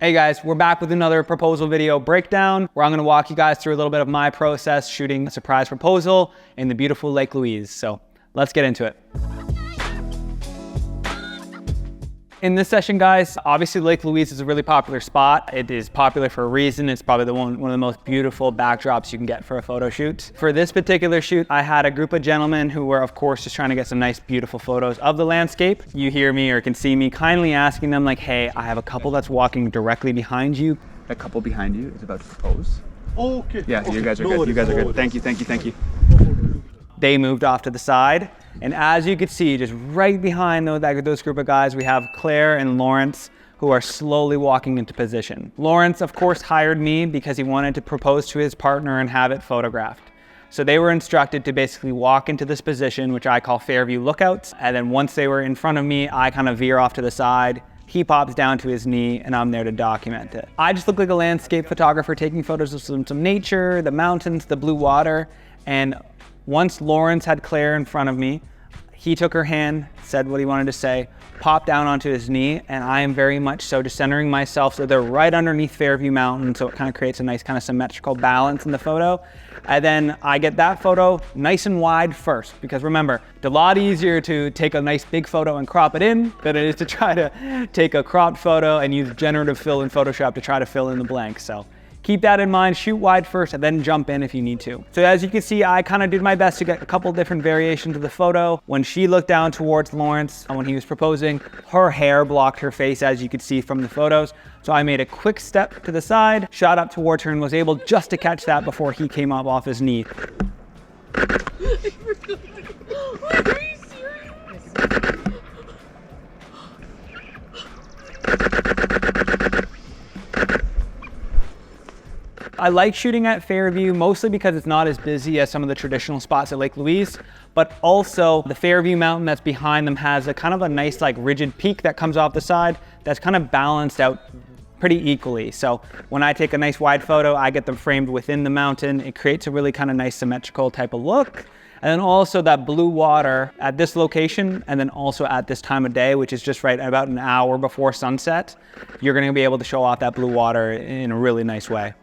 Hey guys, we're back with another proposal video breakdown where I'm gonna walk you guys through a little bit of my process shooting a surprise proposal in the beautiful Lake Louise. So let's get into it. In this session, guys, obviously Lake Louise is a really popular spot. It is popular for a reason. It's probably one of the most beautiful backdrops you can get for a photo shoot. For this particular shoot, I had a group of gentlemen who were, of course, just trying to get some nice, beautiful photos of the landscape. You hear me or can see me kindly asking them like, hey, I have a couple that's walking directly behind you. The couple behind you is about to propose. Okay. Yeah, okay. you guys are good. You guys are good. Thank you, thank you, thank you. They moved off to the side. And as you can see, just right behind those group of guys, we have Claire and Lawrence, who are slowly walking into position. Lawrence, of course, hired me because he wanted to propose to his partner and have it photographed. So they were instructed to basically walk into this position, which I call Fairview lookouts. And then once they were in front of me, I kind of veer off to the side. He pops down to his knee and I'm there to document it. I just look like a landscape photographer taking photos of some nature, the mountains, the blue water. And once Lawrence had Claire in front of me, he took her hand, said what he wanted to say, popped down onto his knee, and I am very much so just centering myself so they're right underneath Fairview Mountain, so it kind of creates a nice kind of symmetrical balance in the photo. And then I get that photo nice and wide first, because remember, it's a lot easier to take a nice big photo and crop it in than it is to try to take a cropped photo and use generative fill in Photoshop to try to fill in the blanks. So keep that in mind, shoot wide first and then jump in if you need to. So as you can see, I kind of did my best to get a couple different variations of the photo. When she looked down towards Lawrence, when he was proposing, her hair blocked her face, as you could see from the photos. So I made a quick step to the side, shot up towards her and was able just to catch that before he came up off his knee. Are you serious? I like shooting at Fairview mostly because it's not as busy as some of the traditional spots at Lake Louise, but also the Fairview mountain that's behind them has a kind of a nice like rigid peak that comes off the side that's kind of balanced out pretty equally. So when I take a nice wide photo, I get them framed within the mountain. It creates a really kind of nice symmetrical type of look. And then also that blue water at this location, and then also at this time of day, which is just right about an hour before sunset, you're gonna be able to show off that blue water in a really nice way.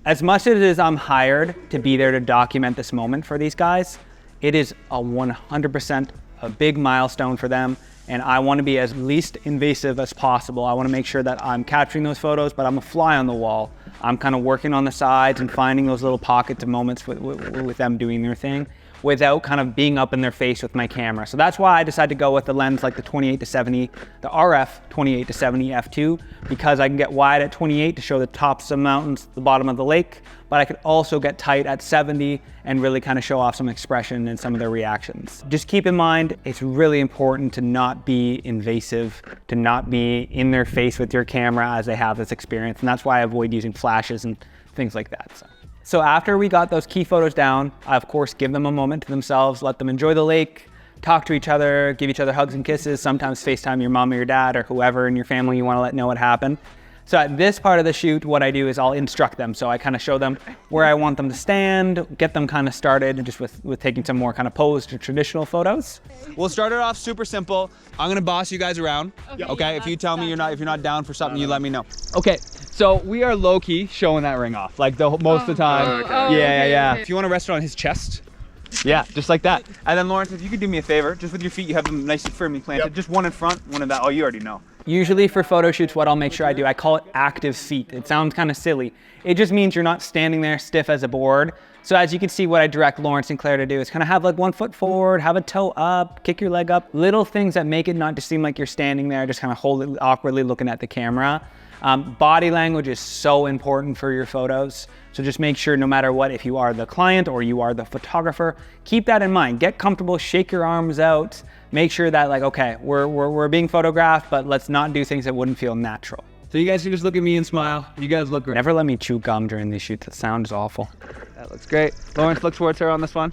As much as it is I'm hired to be there to document this moment for these guys, it is a 100% a big milestone for them, and I want to be as least invasive as possible. I want to make sure that I'm capturing those photos, but I'm a fly on the wall. I'm kind of working on the sides and finding those little pockets of moments with them doing their thing, without kind of being up in their face with my camera. So that's why I decided to go with the lens like the 28-70, the RF 28-70 f2, because I can get wide at 28 to show the tops of mountains, the bottom of the lake, but I could also get tight at 70 and really kind of show off some expression in some of their reactions. Just keep in mind, it's really important to not be invasive, to not be in their face with your camera as they have this experience. And that's why I avoid using flashes and things like that. So after we got those key photos down, I of course give them a moment to themselves, let them enjoy the lake, talk to each other, give each other hugs and kisses, sometimes FaceTime your mom or your dad or whoever in your family you want to let know what happened. So at this part of the shoot, what I do is I'll instruct them. So I kind of show them where I want them to stand, get them kind of started just with taking some more kind of posed or traditional photos. We'll start it off super simple. I'm gonna boss you guys around. Okay? If you tell me if you're not down for something, you let me know. Okay, so we are low-key showing that ring off, like most of the time. Yeah. If you want to rest it on his chest, yeah, just like that. And then Lawrence, if you could do me a favor, just with your feet, you have them nice and firmly planted. Just one in front, one in that. Oh, you already know. Usually for photo shoots, what I'll make sure I do, I call it active feet. It sounds kind of silly. It just means you're not standing there stiff as a board. So as you can see, what I direct Lawrence and Claire to do is kind of have like 1 foot forward, have a toe up, kick your leg up. Little things that make it not just seem like you're standing there, just kind of hold it awkwardly looking at the camera. Body language is so important for your photos. So just make sure no matter what, if you are the client or you are the photographer, keep that in mind. Get comfortable, shake your arms out. Make sure that like, okay, we're being photographed, but let's not do things that wouldn't feel natural. So you guys can just look at me and smile. You guys look great. Never let me chew gum during these shoots. That sounds awful. That looks great. Lawrence, look towards her on this one.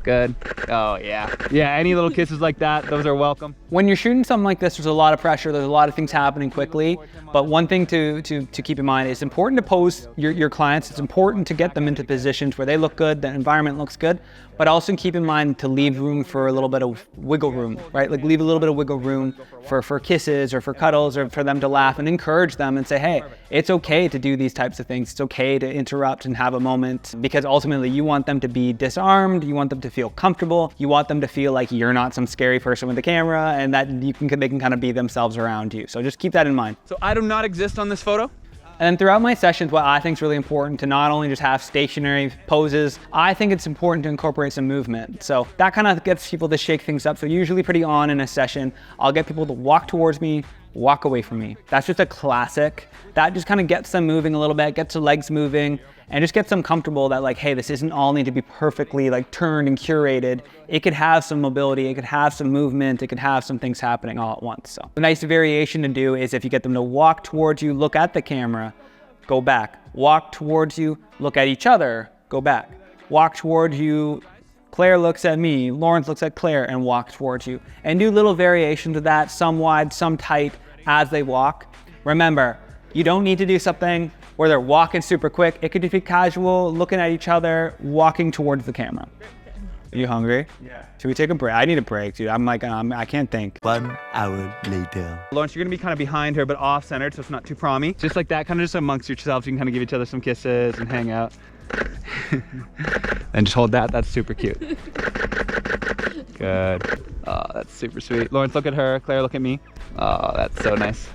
Good. Oh yeah. Yeah, any little kisses like that, those are welcome. When you're shooting something like this, there's a lot of pressure, there's a lot of things happening quickly, but one thing to keep in mind, it's important to pose your clients, it's important to get them into positions where they look good, the environment looks good, but also keep in mind to leave room for a little bit of wiggle room, right? Like leave a little bit of wiggle room for kisses or for cuddles or for them to laugh, and encourage them and say, hey, it's okay to do these types of things. It's okay to interrupt and have a moment, because ultimately you want them to be disarmed, you want them to feel comfortable, you want them to feel like you're not some scary person with a camera, and that they can kind of be themselves around you. So just keep that in mind. So I do not exist on this photo? And then throughout my sessions, what I think is really important to not only just have stationary poses, I think it's important to incorporate some movement. So that kind of gets people to shake things up. So usually pretty on in a session, I'll get people to walk towards me, walk away from me. That's just a classic. That just kind of gets them moving a little bit, gets their legs moving, and just gets them comfortable that like, hey, this isn't all need to be perfectly like turned and curated. It could have some mobility, it could have some movement, it could have some things happening all at once. So a nice variation to do is if you get them to walk towards you, look at the camera, go back. Walk towards you, look at each other, go back. Walk towards you, Claire looks at me, Lawrence looks at Claire, and walk towards you. And do little variations of that, some wide, some tight, as they walk. Remember, you don't need to do something where they're walking super quick. It could just be casual, looking at each other, walking towards the camera. Are you hungry? Yeah. Should we take a break? I need a break, dude. I can't think. 1 hour later. Lawrence, you're gonna be kind of behind her, but off-centered, so it's not too prommy. Just like that, kind of just amongst yourselves, you can kind of give each other some kisses and hang out. And just hold that, that's super cute. Good. Oh, that's super sweet. Lawrence, look at her. Claire, look at me. Oh, that's so nice.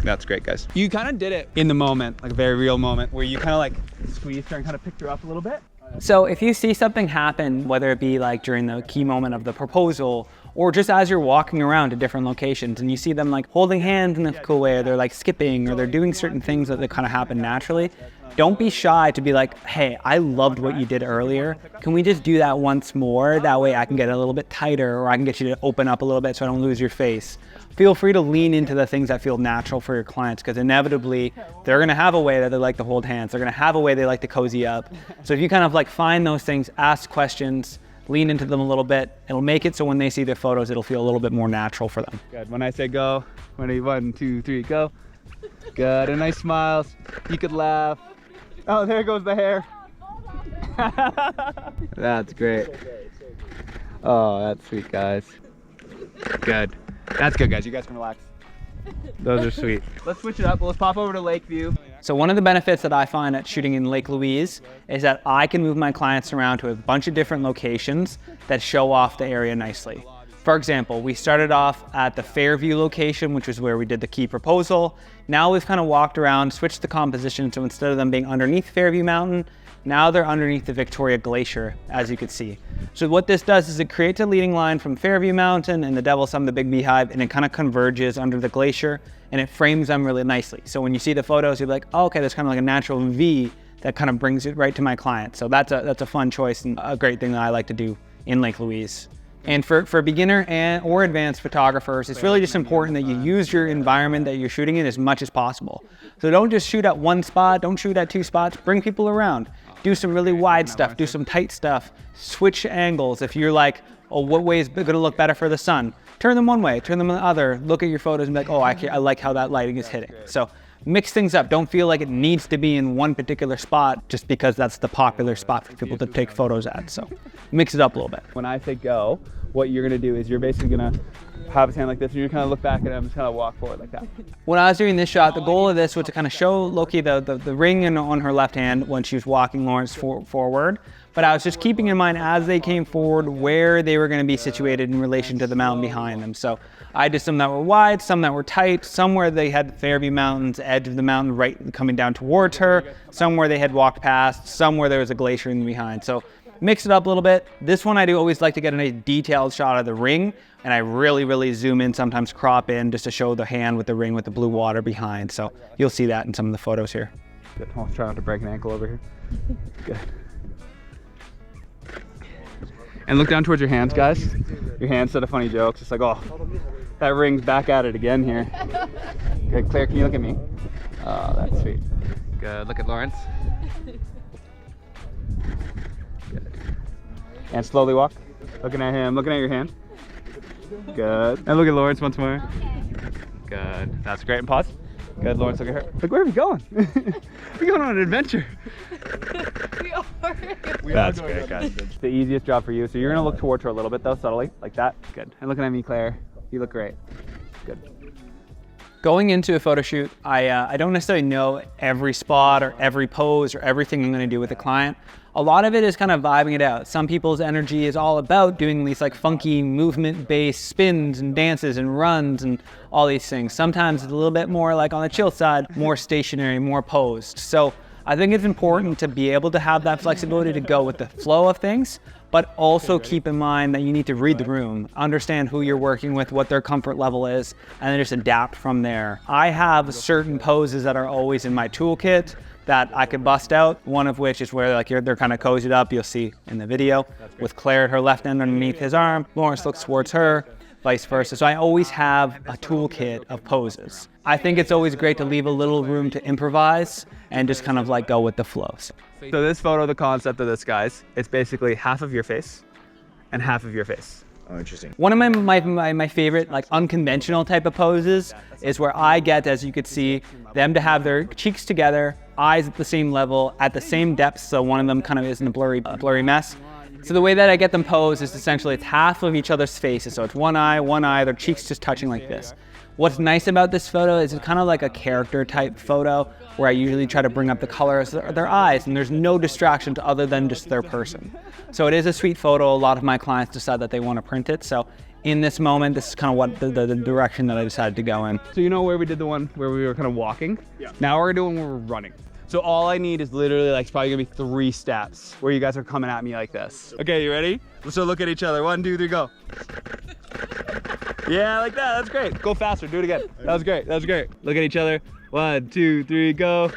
That's great, guys. You kind of did it in the moment, like a very real moment, where you kind of like squeezed her and kind of picked her up a little bit. So if you see something happen, whether it be like during the key moment of the proposal, or just as you're walking around to different locations and you see them like holding hands in a cool way, or they're like skipping, or they're doing certain things that kind of happen naturally, don't be shy to be like, hey, I loved what you did earlier. Can we just do that once more? That way I can get a little bit tighter, or I can get you to open up a little bit so I don't lose your face. Feel free to lean into the things that feel natural for your clients, because inevitably they're gonna have a way that they like to hold hands. They're gonna have a way they like to cozy up. So if you kind of like find those things, ask questions, lean into them a little bit, it'll make it so when they see their photos, it'll feel a little bit more natural for them. Good. When I say go, ready, 1, 2, 3, go. Good. And nice smiles. You could laugh. Oh, there goes the hair. That's great. Oh, that's sweet, guys. Good. That's good, guys. You guys can relax. Those are sweet. Let's switch it up. Let's pop over to Lakeview. So one of the benefits that I find at shooting in Lake Louise is that I can move my clients around to a bunch of different locations that show off the area nicely. For example, we started off at the Fairview location, which was where we did the key proposal. Now we've kind of walked around, switched the composition, so instead of them being underneath Fairview Mountain, now they're underneath the Victoria Glacier, as you can see. So what this does is it creates a leading line from Fairview Mountain and the Devil's Thumb, the Big Beehive, and it kind of converges under the glacier, and it frames them really nicely. So when you see the photos, you'll be like, oh, okay, there's kind of like a natural V that kind of brings it right to my client. So that's a fun choice and a great thing that I like to do in Lake Louise. And for beginner or advanced photographers, it's really just important that you use your environment that you're shooting in as much as possible. So don't just shoot at one spot, don't shoot at 2 spots, bring people around. Do some really wide stuff, do some tight stuff, switch angles. If you're like, oh, what way is gonna look better for the sun? Turn them one way, turn them the other, look at your photos and be like, oh, I like how that lighting is hitting. So mix things up. Don't feel like it needs to be in one particular spot just because that's the popular spot for people to take photos at. So mix it up a little bit. When I say go, what you're gonna do is you're basically gonna have his hand like this and you're gonna kind of look back at him and just kind of walk forward like that. When I was doing this shot, the goal of this was to kind of show Loki the ring on her left hand when she was walking Lawrence forward. But I was just keeping in mind as they came forward where they were going to be situated in relation to the mountain behind them. So I did some that were wide, some that were tight, some where they had Fairview Mountain's edge of the mountain right coming down towards her, some where they had walked past, some where there was a glacier in behind. So mix it up a little bit. This one I do always like to get a nice detailed shot of the ring, and I really zoom in, sometimes crop in just to show the hand with the ring with the blue water behind. So you'll see that in some of the photos here. Good. Almost trying not to break an ankle over here. Good. And look down towards your hands, guys. Your hands said a funny joke. Just like, oh, that ring's back at it again here. Good. Claire, can you look at me? Oh, that's sweet. Good. Look at Lawrence. Good. And slowly walk. Looking at him, looking at your hand. Good. And look at Lawrence once more. Good. That's great. And pause. Good. Lawrence, look at her. Like, where are we going? We're going on an adventure. We are. That's great, guys. It's the easiest job for you. So you're going to look towards her a little bit, though, subtly, like that. Good. And looking at me, Claire. You look great. Good. Going into a photo shoot, I don't necessarily know every spot or every pose or everything I'm going to do with a client. A lot of it is kind of vibing it out. Some people's energy is all about doing these like funky movement-based spins and dances and runs and all these things. Sometimes it's a little bit more like on the chill side, more stationary, more posed. So I think it's important to be able to have that flexibility to go with the flow of things, but also keep in mind that you need to read the room, understand who you're working with, what their comfort level is, and then just adapt from there. I have certain poses that are always in my toolkit that I could bust out, one of which is where like they're kind of cozied up, you'll see in the video, with Claire at her left end underneath his arm, Lawrence looks towards her, vice versa. So I always have a toolkit of poses. I think it's always great to leave a little room to improvise and just kind of like go with the flows. So this photo, the concept of this, guys, it's basically half of your face and half of your face. Oh, interesting. One of my favorite like unconventional type of poses is where I get, as you could see, them to have their cheeks together, eyes at the same level, at the same depth, so one of them kind of isn't a blurry mess. So the way that I get them posed is essentially it's half of each other's faces, so it's one eye, their cheeks just touching like this. What's nice about this photo is it's kind of like a character type photo where I usually try to bring up the colors of their eyes and there's no distraction other than just their person. So it is a sweet photo. A lot of my clients decide that they want to print it. So in this moment, this is kind of what the direction that I decided to go in. So you know where we did the one where we were kind of walking? Yeah. Now we're doing where we're running. So all I need is literally like, it's probably gonna be 3 steps where you guys are coming at me like this. Okay, you ready? So look at each other. 1, 2, 3, go. Yeah, like that, that's great. Go faster, do it again. That was great, that was great. Look at each other. 1, 2, 3, go.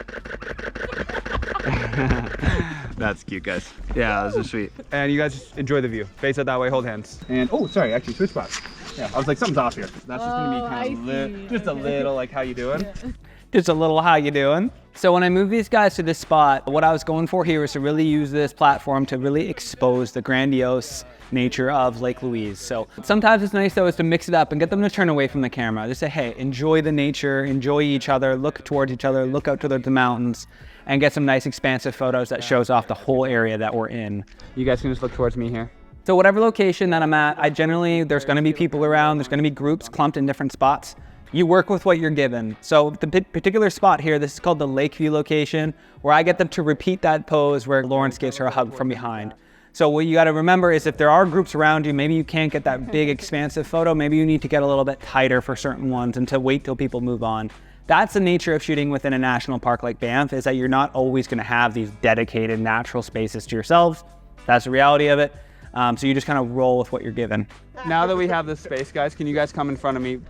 That's cute, guys. Yeah, this is sweet. And you guys just enjoy the view. Face out that way, hold hands. And, oh, sorry, actually, switch spots. Yeah, I was like, something's off here. That's just gonna be kind of just a little like, how you doing? Yeah. Just a little how you doing. So when I moved these guys to this spot, what I was going for here was to really use this platform to really expose the grandiose nature of Lake Louise. So sometimes it's nice though is to mix it up and get them to turn away from the camera. Just say, hey, enjoy the nature, enjoy each other, look towards each other, look out to the mountains, and get some nice expansive photos that shows off the whole area that we're in. You guys can just look towards me here. So whatever location that I'm at, there's gonna be people around, there's gonna be groups clumped in different spots. You work with what you're given. So the particular spot here, this is called the Lakeview location, where I get them to repeat that pose where Lawrence gives her a hug from behind. So what you gotta remember is if there are groups around you, maybe you can't get that big expansive photo, maybe you need to get a little bit tighter for certain ones and to wait till people move on. That's the nature of shooting within a national park like Banff, is that you're not always gonna have these dedicated natural spaces to yourselves. That's the reality of it. So you just kind of roll with what you're given. Now that we have this space, guys, can you guys come in front of me?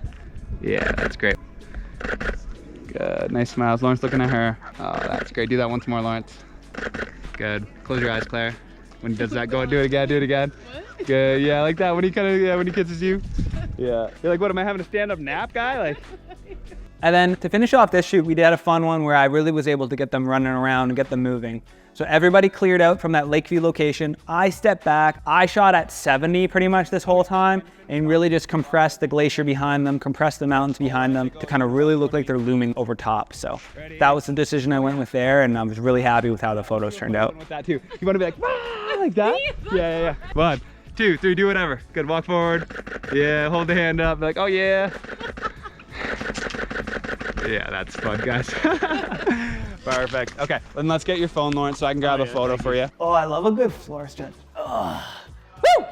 Yeah, that's great. Good, nice smiles. Lawrence looking at her. Oh, that's great. Do that once more, Lawrence. Good. Close your eyes, Claire. When he does that, go and do it again, do it again. What? Good, yeah, like that. When he kind of, yeah, when he kisses you. Yeah. You're like, what, am I having a stand-up nap guy? Like. And then to finish off this shoot, we did a fun one where I really was able to get them running around and get them moving. So everybody cleared out from that Lakeview location. I stepped back. I shot at 70 pretty much this whole time and really just compressed the glacier behind them, compressed the mountains behind them to kind of really look like they're looming over top. So that was the decision I went with there, and I was really happy with how the photos turned out. With that too. You want to be like, wah, like that? Yeah. 1, 2, 3, do whatever. Good, walk forward. Yeah, hold the hand up. Be like, oh yeah. Yeah, that's fun, guys. Perfect. Okay, then let's get your phone, Lawrence, so I can grab a photo for you. Oh, I love a good floor stretch. Woo!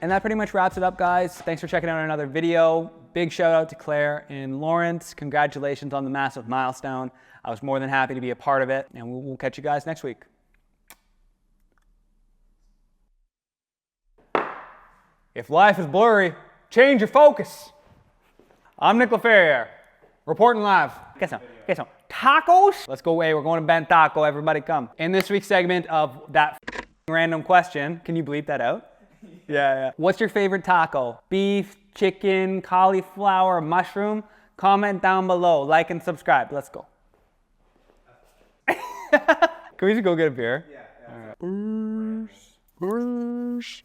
And that pretty much wraps it up, guys. Thanks for checking out another video. Big shout out to Claire and Lawrence. Congratulations on the massive milestone. I was more than happy to be a part of it, and we'll catch you guys next week. If life is blurry, change your focus. I'm Nick Laferriere, reporting live. Get some tacos? Let's go away, we're going to Ben Taco, everybody come. In this week's segment of that random question, can you bleep that out? Yeah. What's your favorite taco? Beef, chicken, cauliflower, mushroom? Comment down below, like and subscribe. Let's go. Can we just go get a beer? Yeah. Bruce.